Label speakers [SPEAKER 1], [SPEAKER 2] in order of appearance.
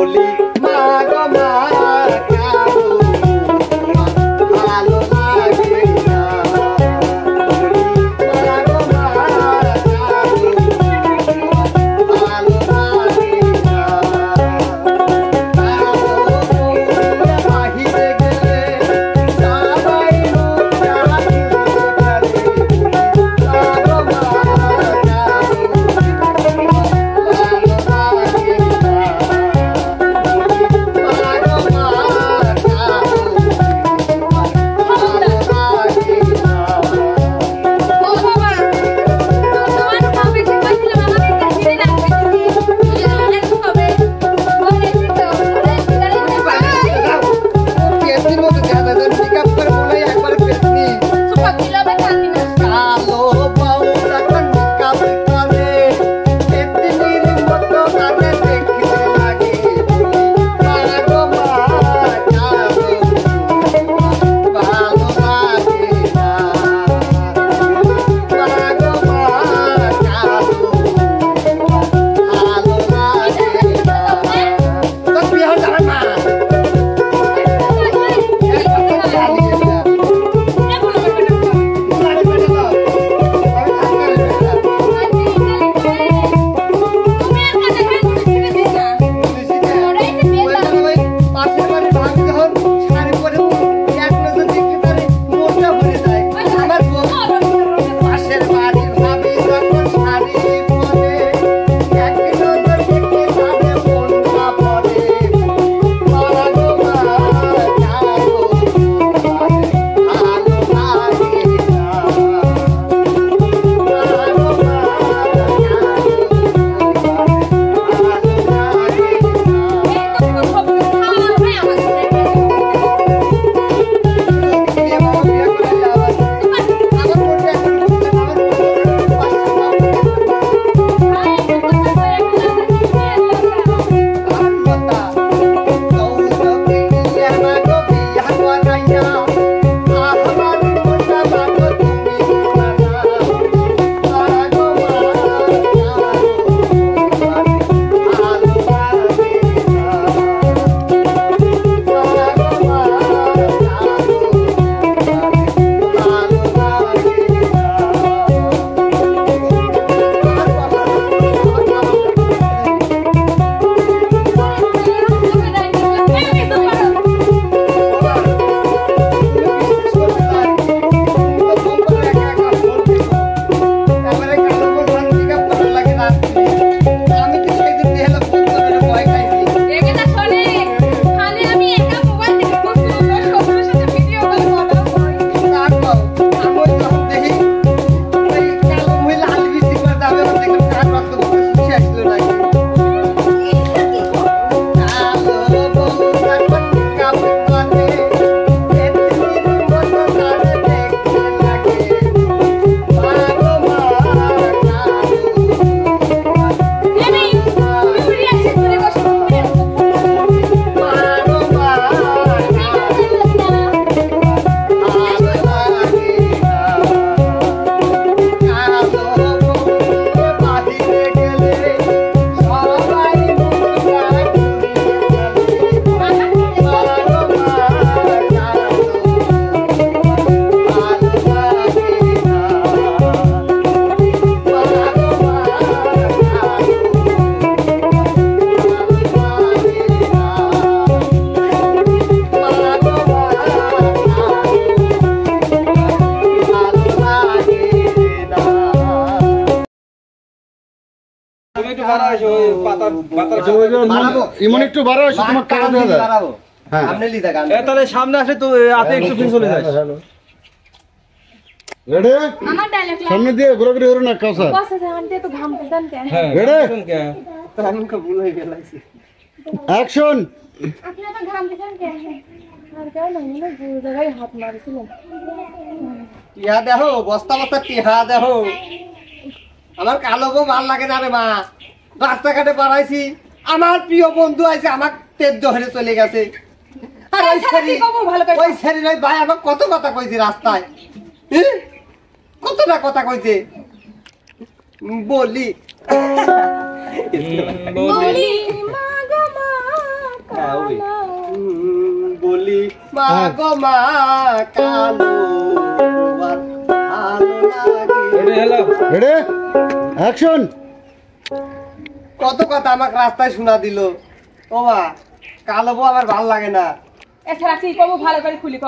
[SPEAKER 1] বলি মা গো মা কালো ভালো লাগে না মা গো মা কালো ভালো লাগে না বাহিরে গেলে সবাই মুখ রাখে মা গো মা
[SPEAKER 2] ইমন একটু বাড়াও তোমার টাকা দেওয়া যায় হ্যাঁ
[SPEAKER 1] সামনে লিদা গান
[SPEAKER 3] তাহলে সামনে আসে তো হাতে একটু পিছনে চলে যাস
[SPEAKER 2] রেডি
[SPEAKER 4] আমার ডায়লগ
[SPEAKER 2] সামনে দিয়ে ঘোরাঘুরি করো না কাউসা
[SPEAKER 4] বস আছে আনতে তো ঘাম পছন্দ কে
[SPEAKER 3] হ্যাঁ
[SPEAKER 2] রেডি
[SPEAKER 1] আমি কা ভুল হয়ে গেলাইছি
[SPEAKER 2] অ্যাকশন
[SPEAKER 4] আপনি তো ঘাম পছন্দ কে আর কেউ না ভুল জায়গায় হাত মারছিলেন
[SPEAKER 1] টিহা দেখো বস্তা বস্তা টিহা দেখো আমার কালো বউ ভাল লাগে না রে মা রাস্তাঘাটে বাড়াইছি আমার প্রিয় বন্ধু আছে আমাকে তেজ ধরে চলে গেছে আর ওই শরীর ওই ভাই আমাকে কত কথা কইছে রাস্তায় কতটা কথা কইছে বলি
[SPEAKER 4] বলি মা গো মা
[SPEAKER 3] হবে
[SPEAKER 1] বলি মা গো মা কালো আর ভালো লাগে।
[SPEAKER 3] Hello
[SPEAKER 2] ready action.
[SPEAKER 1] কত কথা আমাকে রাস্তায় শোনা দিল। ও মা কালো বউ আমার ভালো লাগে না।
[SPEAKER 4] এছাড়া কি করবো ভালো করে খুলি ক